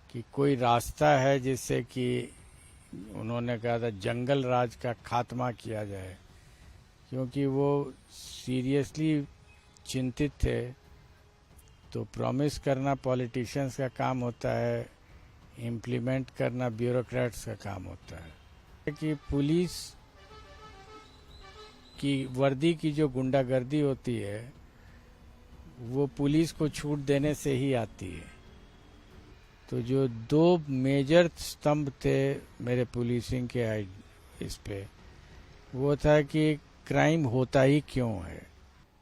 कि कोई रास्ता है जिससे कि उन्होंने कहा था जंगल राज का खात्मा किया जाए, क्योंकि वो सीरियसली चिंतित थे। तो प्रॉमिस करना पॉलिटिशियंस का काम होता है, इम्प्लीमेंट करना ब्यूरोक्रेट्स का काम होता है। कि पुलिस की वर्दी की जो गुंडागर्दी होती है वो पुलिस को छूट देने से ही आती है। तो जो दो मेजर स्तंभ थे मेरे पुलिसिंग के इस पे, वो था कि क्राइम होता ही क्यों है।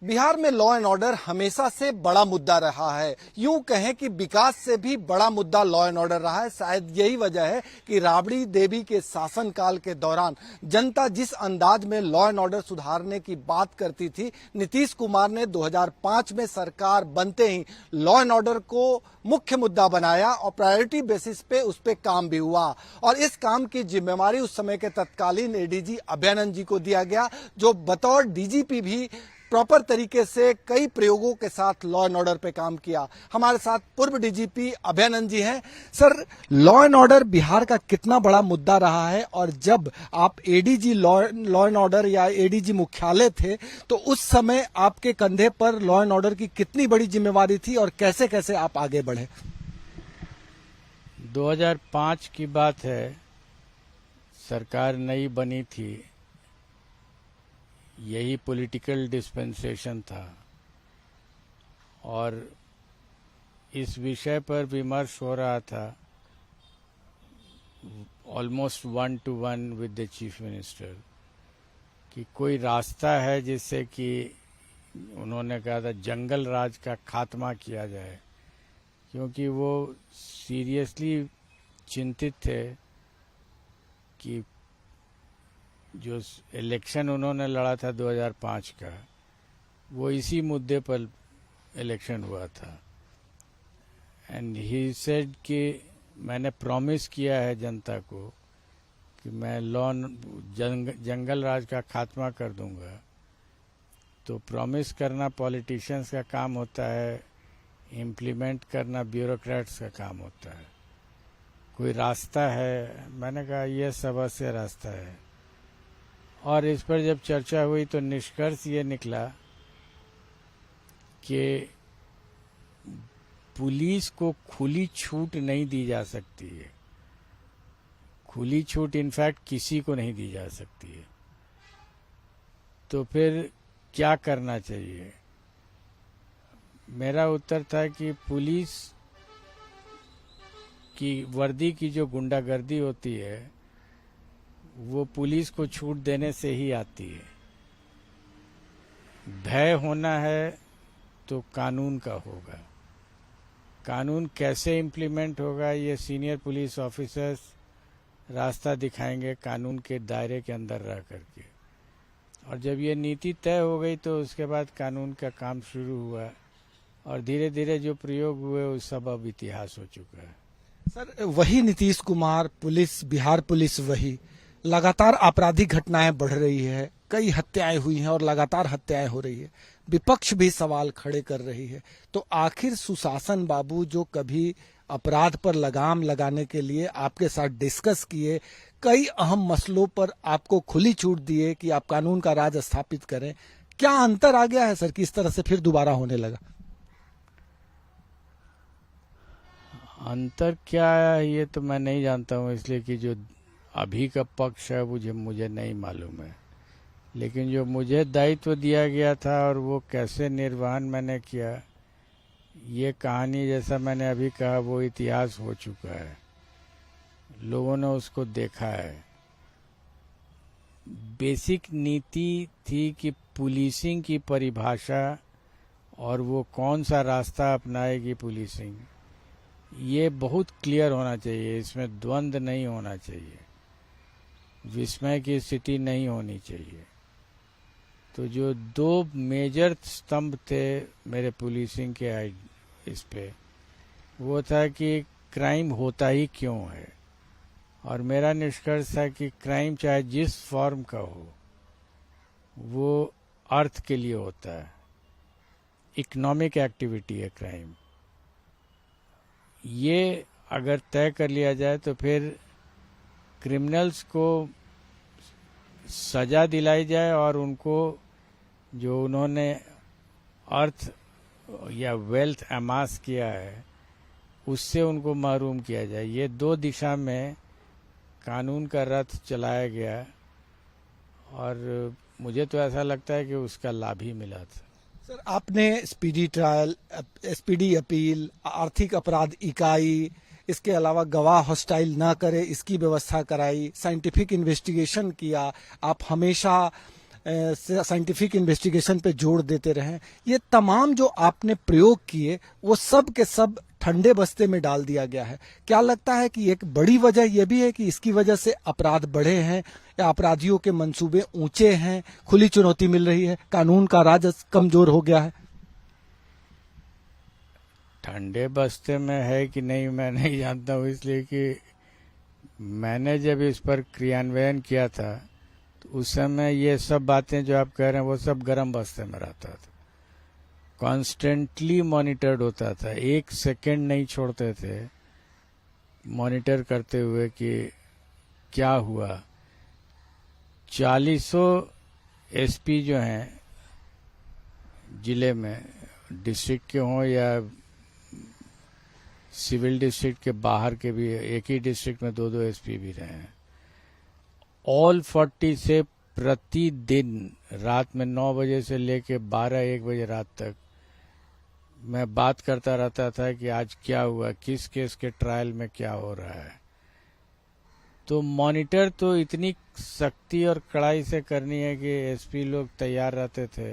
बिहार में लॉ एंड ऑर्डर हमेशा से बड़ा मुद्दा रहा है। यूं कहें कि विकास से भी बड़ा मुद्दा लॉ एंड ऑर्डर रहा है। शायद यही वजह है कि राबड़ी देवी के शासनकाल के दौरान जनता जिस अंदाज में लॉ एंड ऑर्डर सुधारने की बात करती थी, नीतीश कुमार ने 2005 में सरकार बनते ही लॉ एंड ऑर्डर को मुख्य मुद्दा बनाया और प्रायोरिटी बेसिस पे उस पे काम भी हुआ। और इस काम की जिम्मेवारी उस समय के तत्कालीन एडीजी अभयानंद जी को दिया गया, जो बतौर डीजीपी भी प्रॉपर तरीके से कई प्रयोगों के साथ लॉ एंड ऑर्डर पे काम किया। हमारे साथ पूर्व डीजीपी अभयानंद जी हैं। Sir, law and order Bihar का कितना बड़ा मुद्दा रहा है, और जब आप एडीजी लॉ एंड ऑर्डर या एडीजी मुख्यालय थे तो उस समय आपके कंधे पर लॉ एंड ऑर्डर की कितनी बड़ी जिम्मेवारी थी और कैसे कैसे आप आगे बढ़े? 2005 की बात है, सरकार नई बनी थी, यही पॉलिटिकल डिस्पेंसेशन था और इस विषय पर विमर्श हो रहा था almost 1-to-1 with the chief minister कि कोई रास्ता है जिससे कि उन्होंने कहा था जंगल राज का खात्मा किया जाए, क्योंकि वो सीरियसली चिंतित थे कि जो इलेक्शन उन्होंने लड़ा था 2005 का, वो इसी मुद्दे पर इलेक्शन हुआ था। एंड ही सेड कि मैंने प्रॉमिस किया है जनता को कि मैं जंगल राज का खात्मा कर दूंगा। तो प्रॉमिस करना पॉलिटिशियंस का काम होता है, इम्प्लीमेंट करना ब्यूरोक्रेट्स का काम होता है। कोई रास्ता है, मैंने कहा यह सबसे रास्ता है। और इस पर जब चर्चा हुई तो निष्कर्ष ये निकला कि पुलिस को खुली छूट नहीं दी जा सकती है। खुली छूट इनफैक्ट किसी को नहीं दी जा सकती है। तो फिर क्या करना चाहिए? मेरा उत्तर था कि पुलिस की वर्दी की जो गुंडागर्दी होती है वो पुलिस को छूट देने से ही आती है। भय होना है तो कानून का होगा। कानून कैसे इम्प्लीमेंट होगा, ये सीनियर पुलिस ऑफिसर्स रास्ता दिखाएंगे कानून के दायरे के अंदर रह करके। और जब ये नीति तय हो गई तो उसके बाद कानून का काम शुरू हुआ और धीरे धीरे जो प्रयोग हुए वो सब अब इतिहास हो चुका है। सर, वही नीतीश कुमार, पुलिस, बिहार पुलिस वही, लगातार आपराधिक घटनाएं बढ़ रही है, कई हत्याएं हुई हैं और लगातार हत्याएं हो रही है। विपक्ष भी सवाल खड़े कर रही है। तो आखिर सुशासन बाबू, जो कभी अपराध पर लगाम लगाने के लिए आपके साथ डिस्कस किए, कई अहम मसलों पर आपको खुली छूट दिए कि आप कानून का राज स्थापित करें, क्या अंतर आ गया है सर कि इस तरह से फिर दोबारा होने लगा? अंतर क्या है ये तो मैं नहीं जानता हूँ, इसलिए कि जो अभी का पक्ष है मुझे नहीं मालूम है। लेकिन जो मुझे दायित्व दिया गया था और वो कैसे निर्वहन मैंने किया, ये कहानी जैसा मैंने अभी कहा वो इतिहास हो चुका है। लोगों ने उसको देखा है। बेसिक नीति थी कि पुलिसिंग की परिभाषा और वो कौन सा रास्ता अपनाएगी पुलिसिंग, ये बहुत क्लियर होना चाहिए। इसमें द्वंद्व नहीं होना चाहिए, विस्मय की स्थिति नहीं होनी चाहिए। तो जो दो मेजर स्तंभ थे मेरे पुलिसिंग के इस पे, वो था कि क्राइम होता ही क्यों है। और मेरा निष्कर्ष था कि क्राइम चाहे जिस फॉर्म का हो वो अर्थ के लिए होता है, इकोनॉमिक एक्टिविटी है क्राइम। ये अगर तय कर लिया जाए तो फिर क्रिमिनल्स को सजा दिलाई जाए और उनको जो उन्होंने अर्थ या वेल्थ अमास किया है उससे उनको महरूम किया जाए। ये दो दिशा में कानून का रथ चलाया गया और मुझे तो ऐसा लगता है कि उसका लाभ ही मिला था। सर, आपने स्पीडी ट्रायल, स्पीडी अपील, आर्थिक अपराध इकाई, इसके अलावा गवाह हॉस्टाइल ना करे इसकी व्यवस्था कराई, साइंटिफिक इन्वेस्टिगेशन किया, आप हमेशा साइंटिफिक इन्वेस्टिगेशन पे जोर देते रहे। ये तमाम जो आपने प्रयोग किए वो सब के सब ठंडे बस्ते में डाल दिया गया है। क्या लगता है कि एक बड़ी वजह यह भी है कि इसकी वजह से अपराध बढ़े हैं या अपराधियों के मंसूबे ऊंचे हैं, खुली चुनौती मिल रही है, कानून का राज कमजोर हो गया है? ठंडे बस्ते में है कि नहीं मैं नहीं जानता हूँ, इसलिए कि मैंने जब इस पर क्रियान्वयन किया था तो उस समय ये सब बातें जो आप कह रहे हैं वो सब गर्म बस्ते में रहता था, कॉन्स्टेंटली मॉनिटर्ड होता था, एक सेकंड नहीं छोड़ते थे मॉनिटर करते हुए कि क्या हुआ। 40 एसपी जो हैं जिले में, डिस्ट्रिक्ट के हों या सिविल डिस्ट्रिक्ट के बाहर के भी, एक ही डिस्ट्रिक्ट में 2-2 एसपी भी रहे हैं, ऑल 40 से प्रतिदिन रात में 9 बजे से लेके 12-1 बजे रात तक मैं बात करता रहता था कि आज क्या हुआ, किस केस के ट्रायल में क्या हो रहा है। तो मॉनिटर तो इतनी सख्ती और कड़ाई से करनी है कि एसपी लोग तैयार रहते थे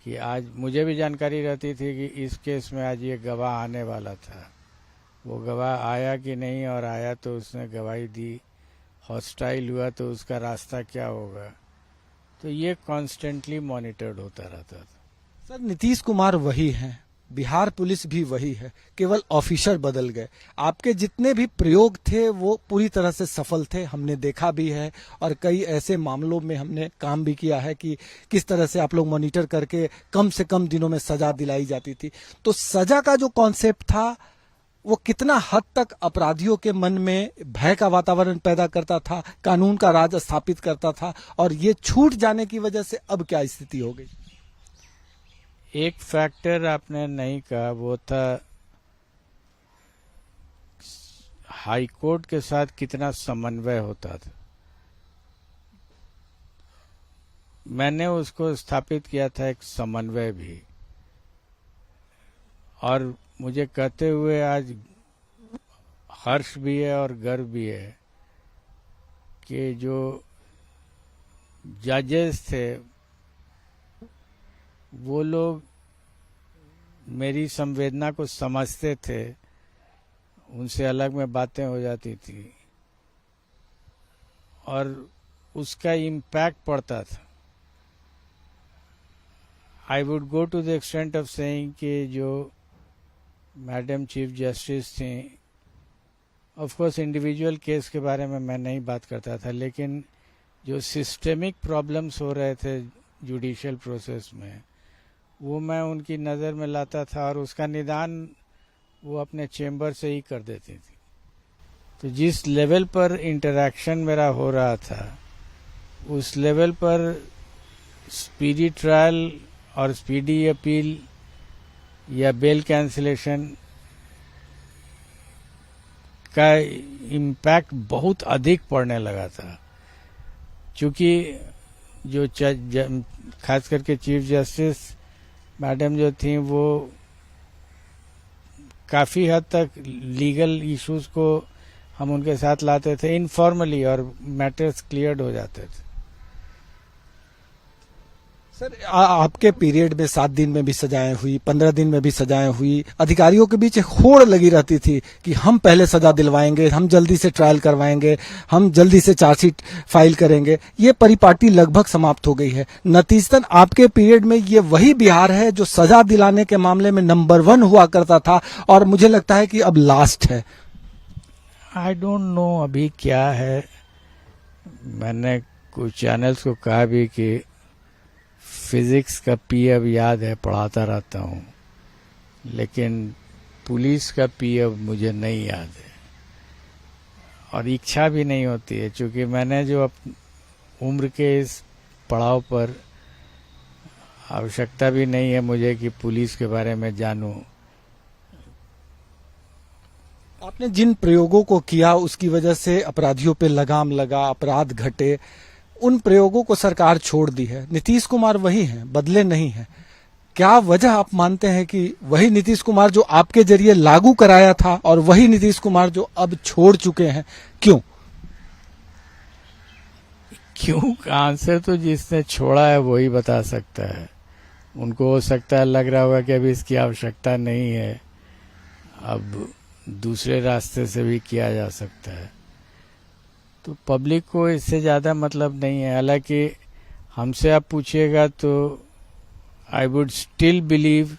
कि आज मुझे भी जानकारी रहती थी कि इस केस में आज ये गवाह आने वाला था, वो गवाह आया कि नहीं, और आया तो उसने गवाही दी, हॉस्टाइल हुआ तो उसका रास्ता क्या होगा। तो ये कॉन्स्टेंटली मॉनिटर्ड होता रहता था। सर, नीतीश कुमार वही हैं, बिहार पुलिस भी वही है, केवल ऑफिसर बदल गए। आपके जितने भी प्रयोग थे वो पूरी तरह से सफल थे, हमने देखा भी है, और कई ऐसे मामलों में हमने काम भी किया है कि किस तरह से आप लोग मॉनिटर करके कम से कम दिनों में सजा दिलाई जाती थी। तो सजा का जो कॉन्सेप्ट था वो कितना हद तक अपराधियों के मन में भय का वातावरण पैदा करता था, कानून का राज स्थापित करता था, और ये छूट जाने की वजह से अब क्या स्थिति हो गई? एक फैक्टर आपने नहीं कहा, वो था हाई कोर्ट के साथ कितना समन्वय होता था। मैंने उसको स्थापित किया था, एक समन्वय भी, और मुझे कहते हुए आज हर्ष भी है और गर्व भी है कि जो जजेस थे वो लोग मेरी संवेदना को समझते थे, उनसे अलग में बातें हो जाती थी और उसका इम्पैक्ट पड़ता था। I would go to the extent of saying कि जो मैडम चीफ जस्टिस थी, ऑफ कोर्स इंडिविजुअल केस के बारे में मैं नहीं बात करता था, लेकिन जो सिस्टेमिक प्रॉब्लम्स हो रहे थे जुडिशियल प्रोसेस में वो मैं उनकी नज़र में लाता था और उसका निदान वो अपने चेम्बर से ही कर देती थी। तो जिस लेवल पर इंटरैक्शन मेरा हो रहा था उस लेवल पर स्पीडी ट्रायल और स्पीडी अपील या बेल कैंसिलेशन का इम्पैक्ट बहुत अधिक पड़ने लगा था, क्योंकि जो खास करके चीफ जस्टिस मैडम जो थी वो काफ़ी हद तक लीगल इश्यूज को हम उनके साथ लाते थे इनफॉर्मली और मैटर्स क्लियर्ड हो जाते थे। सर, आपके पीरियड में 7 दिन में भी सजाएं हुई, 15 दिन में भी सजाएं हुई, अधिकारियों के बीच एक होड़ लगी रहती थी कि हम पहले सजा दिलवाएंगे, हम जल्दी से ट्रायल करवाएंगे, हम जल्दी से चार्जशीट फाइल करेंगे। ये परिपाटी लगभग समाप्त हो गई है। नतीजतन आपके पीरियड में ये वही बिहार है जो सजा दिलाने के मामले में नंबर 1 हुआ करता था, और मुझे लगता है कि अब लास्ट है। आई डोंट नो अभी क्या है। मैंने कुछ चैनल्स को कहा भी कि फिजिक्स का पी अब याद है, पढ़ाता रहता हूँ, लेकिन पुलिस का पी अब मुझे नहीं याद है, और इच्छा भी नहीं होती है, क्योंकि मैंने जो उम्र के इस पड़ाव पर आवश्यकता भी नहीं है मुझे कि पुलिस के बारे में जानूं। आपने जिन प्रयोगों को किया उसकी वजह से अपराधियों पे लगाम लगा, अपराध घटे, उन प्रयोगों को सरकार छोड़ दी है। नीतीश कुमार वही हैं, बदले नहीं हैं। क्या वजह आप मानते हैं कि वही नीतीश कुमार जो आपके जरिए लागू कराया था और वही नीतीश कुमार जो अब छोड़ चुके हैं, क्यों? क्यों का आंसर तो जिसने छोड़ा है वही बता सकता है। उनको हो सकता है लग रहा होगा कि अभी इसकी आवश्यकता नहीं है, अब दूसरे रास्ते से भी किया जा सकता है। तो पब्लिक को इससे ज़्यादा मतलब नहीं है। हालांकि हमसे आप पूछिएगा तो आई वुड स्टिल बिलीव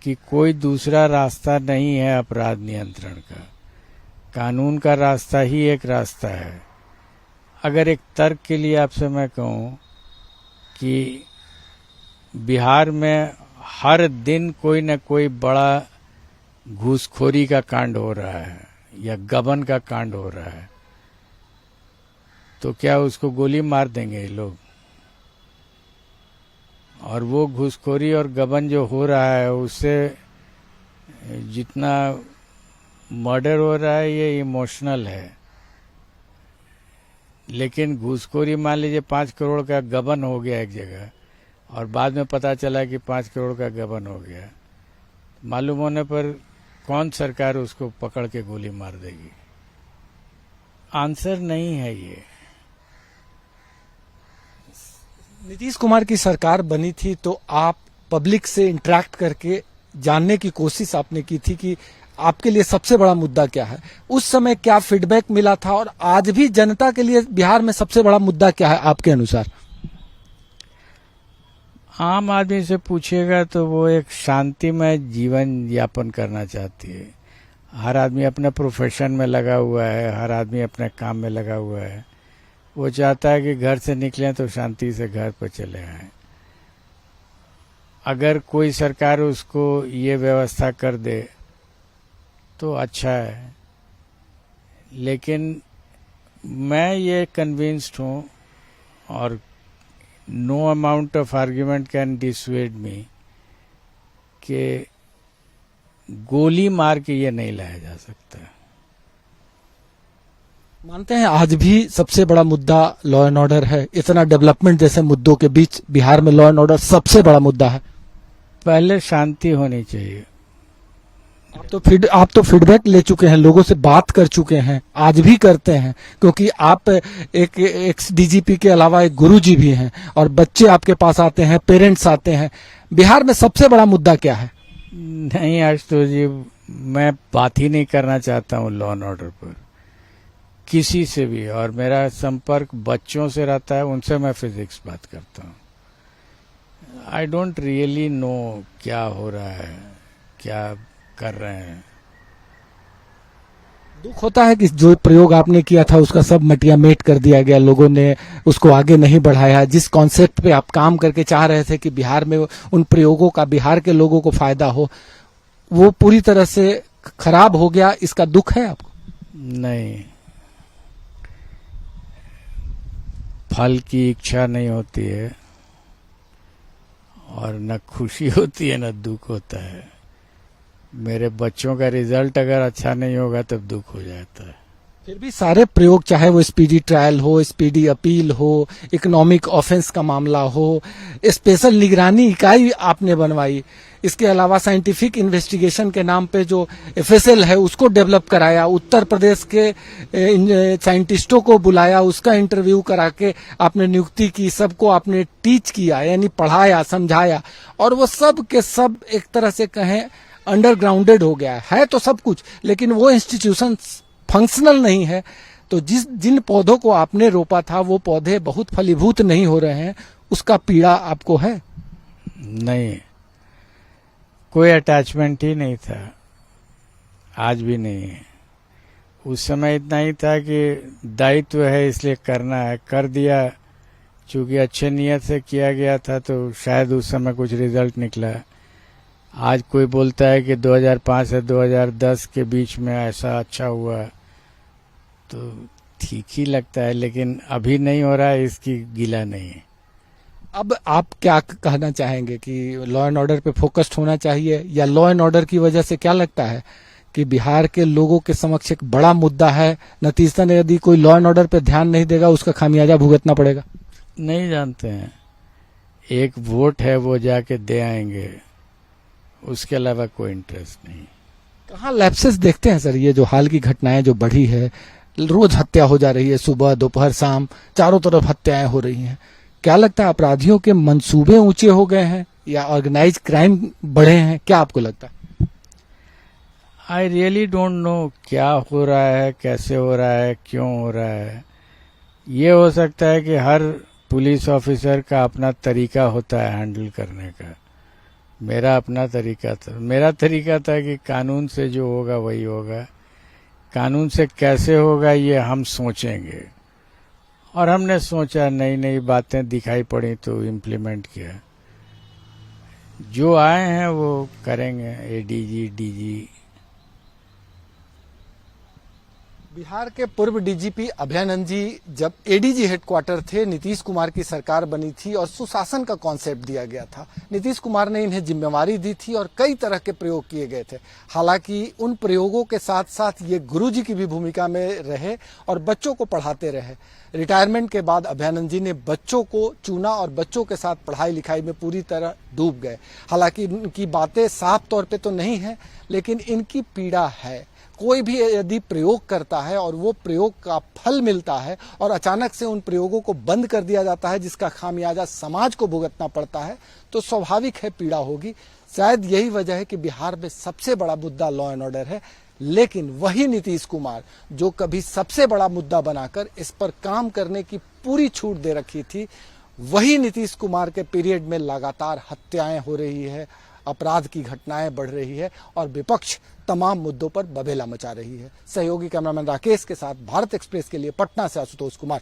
कि कोई दूसरा रास्ता नहीं है अपराध नियंत्रण का। कानून का रास्ता ही एक रास्ता है। अगर एक तर्क के लिए आपसे मैं कहूँ कि बिहार में हर दिन कोई न कोई बड़ा घूसखोरी का कांड हो रहा है या गबन का कांड हो रहा है, तो क्या उसको गोली मार देंगे ये लोग? और वो घूसखोरी और गबन जो हो रहा है उससे जितना मर्डर हो रहा है ये इमोशनल है, लेकिन घूसखोरी मान लीजिए 5 करोड़ का गबन हो गया एक जगह और बाद में पता चला कि 5 करोड़ का गबन हो गया, मालूम होने पर कौन सरकार उसको पकड़ के गोली मार देगी? आंसर नहीं है ये। नीतीश कुमार की सरकार बनी थी तो आप पब्लिक से इंटरेक्ट करके जानने की कोशिश आपने की थी कि आपके लिए सबसे बड़ा मुद्दा क्या है। उस समय क्या फीडबैक मिला था और आज भी जनता के लिए बिहार में सबसे बड़ा मुद्दा क्या है आपके अनुसार? आम आदमी से पूछिएगा तो वो एक शांतिमय जीवन यापन करना चाहती है। हर आदमी अपने प्रोफेशन में लगा हुआ है, हर आदमी अपने काम में लगा हुआ है। वो चाहता है कि घर से निकलें तो शांति से घर पर चले आएं। अगर कोई सरकार उसको ये व्यवस्था कर दे तो अच्छा है, लेकिन मैं ये कन्विंस्ड हूँ और no amount of argument can dissuade me कि गोली मार के ये नहीं लाया जा सकता। मानते हैं आज भी सबसे बड़ा मुद्दा लॉ एंड ऑर्डर है? इतना डेवलपमेंट जैसे मुद्दों के बीच बिहार में लॉ एंड ऑर्डर सबसे बड़ा मुद्दा है। पहले शांति होनी चाहिए। आप तो फीडबैक ले चुके हैं, लोगों से बात कर चुके हैं, आज भी करते हैं, क्योंकि आप एक एक्स डीजीपी के अलावा एक गुरुजी भी हैं और बच्चे आपके पास आते हैं, पेरेंट्स आते हैं। बिहार में सबसे बड़ा मुद्दा क्या है? नहीं आशुतोष जी, मैं बात ही नहीं करना चाहता हूँ लॉ एंड ऑर्डर पर किसी से भी, और मेरा संपर्क बच्चों से रहता है, उनसे मैं फिजिक्स बात करता हूँ। आई डोंट रियली नो क्या हो रहा है, क्या कर रहे हैं। दुख होता है कि जो प्रयोग आपने किया था उसका सब मटिया मेट कर दिया गया, लोगों ने उसको आगे नहीं बढ़ाया। जिस कॉन्सेप्ट पे आप काम करके चाह रहे थे कि बिहार में उन प्रयोगों का बिहार के लोगों को फायदा हो, वो पूरी तरह से खराब हो गया। इसका दुख है आपको? नहीं, फल की इच्छा नहीं होती है और न खुशी होती है न दुख होता है। मेरे बच्चों का रिजल्ट अगर अच्छा नहीं होगा तब दुख हो जाता है। फिर भी सारे प्रयोग, चाहे वो स्पीडी ट्रायल हो, स्पीडी अपील हो, इकोनॉमिक ऑफेंस का मामला हो, स्पेशल निगरानी इकाई आपने बनवाई, इसके अलावा साइंटिफिक इन्वेस्टिगेशन के नाम पे जो एफएसएल है उसको डेवलप कराया, उत्तर प्रदेश के साइंटिस्टों को बुलाया, उसका इंटरव्यू करा के आपने नियुक्ति की, सबको आपने टीच किया, यानी पढ़ाया, समझाया, और वो सब के सब एक तरह से कहें अंडरग्राउंडेड हो गया है तो सब कुछ, लेकिन वो इंस्टीट्यूशन फंक्शनल नहीं है। तो जिन पौधों को आपने रोपा था वो पौधे बहुत फलीभूत नहीं हो रहे हैं, उसका पीड़ा आपको है? नहीं, कोई अटैचमेंट ही नहीं था, आज भी नहीं है। उस समय इतना ही था कि दायित्व है इसलिए करना है, कर दिया। चूंकि अच्छे नियत से किया गया था तो शायद उस समय कुछ रिजल्ट निकला, आज कोई बोलता है कि 2005 से 2010 के बीच में ऐसा अच्छा हुआ, तो ठीक ही लगता है, लेकिन अभी नहीं हो रहा है, इसकी गिला नहीं है। अब आप क्या कहना चाहेंगे कि लॉ एंड ऑर्डर पे फोकस्ड होना चाहिए, या लॉ एंड ऑर्डर की वजह से क्या लगता है कि बिहार के लोगों के समक्ष एक बड़ा मुद्दा है, नतीजतन यदि कोई लॉ एंड ऑर्डर पे ध्यान नहीं देगा उसका खामियाजा भुगतना पड़ेगा? नहीं जानते हैं, एक वोट है वो जाके दे आएंगे, उसके अलावा कोई इंटरेस्ट नहीं। कहाँ लैप्सेस देखते हैं सर? ये जो हाल की घटनाएं जो बढ़ी है, रोज हत्या हो जा रही है, सुबह दोपहर शाम चारों तरफ हत्याएं हो रही हैं, क्या लगता है अपराधियों के मंसूबे ऊंचे हो गए हैं या ऑर्गेनाइज क्राइम बढ़े हैं? क्या आपको लगता है? आई रियली डोंट नो क्या हो रहा है, कैसे हो रहा है, क्यों हो रहा है। ये हो सकता है कि हर पुलिस ऑफिसर का अपना तरीका होता है हैंडल करने का। मेरा अपना तरीका था, मेरा तरीका था कि कानून से जो होगा वही होगा, कानून से कैसे होगा ये हम सोचेंगे, और हमने सोचा, नई नई बातें दिखाई पड़ी तो इम्प्लीमेंट किया। जो आए हैं वो करेंगे, एडीजी डीजी। बिहार के पूर्व डीजीपी अभयानंद जी जब एडीजी हेडक्वार्टर थे, नीतीश कुमार की सरकार बनी थी और सुशासन का कॉन्सेप्ट दिया गया था। नीतीश कुमार ने इन्हें जिम्मेवारी दी थी और कई तरह के प्रयोग किए गए थे। हालांकि उन प्रयोगों के साथ साथ ये गुरुजी की भी भूमिका में रहे और बच्चों को पढ़ाते रहे। रिटायरमेंट के बाद अभयानंद जी ने बच्चों को चुना और बच्चों के साथ पढ़ाई लिखाई में पूरी तरह डूब गए। हालांकि इनकी बातें साफ तौर पे तो नहीं है, लेकिन इनकी पीड़ा है। कोई भी यदि प्रयोग करता है और वो प्रयोग का फल मिलता है और अचानक से उन प्रयोगों को बंद कर दिया जाता है, जिसका खामियाजा समाज को भुगतना पड़ता है, तो स्वाभाविक है पीड़ा होगी। शायद यही वजह है कि बिहार में सबसे बड़ा मुद्दा लॉ एंड ऑर्डर है, लेकिन वही नीतीश कुमार जो कभी सबसे बड़ा मुद्दा बनाकर इस पर काम करने की पूरी छूट दे रखी थी, वही नीतीश कुमार के पीरियड में लगातार हत्याएं हो रही है, अपराध की घटनाएं बढ़ रही है और विपक्ष तमाम मुद्दों पर बबेला मचा रही है। सहयोगी कैमरामैन राकेश के साथ भारत एक्सप्रेस के लिए पटना से आशुतोष कुमार।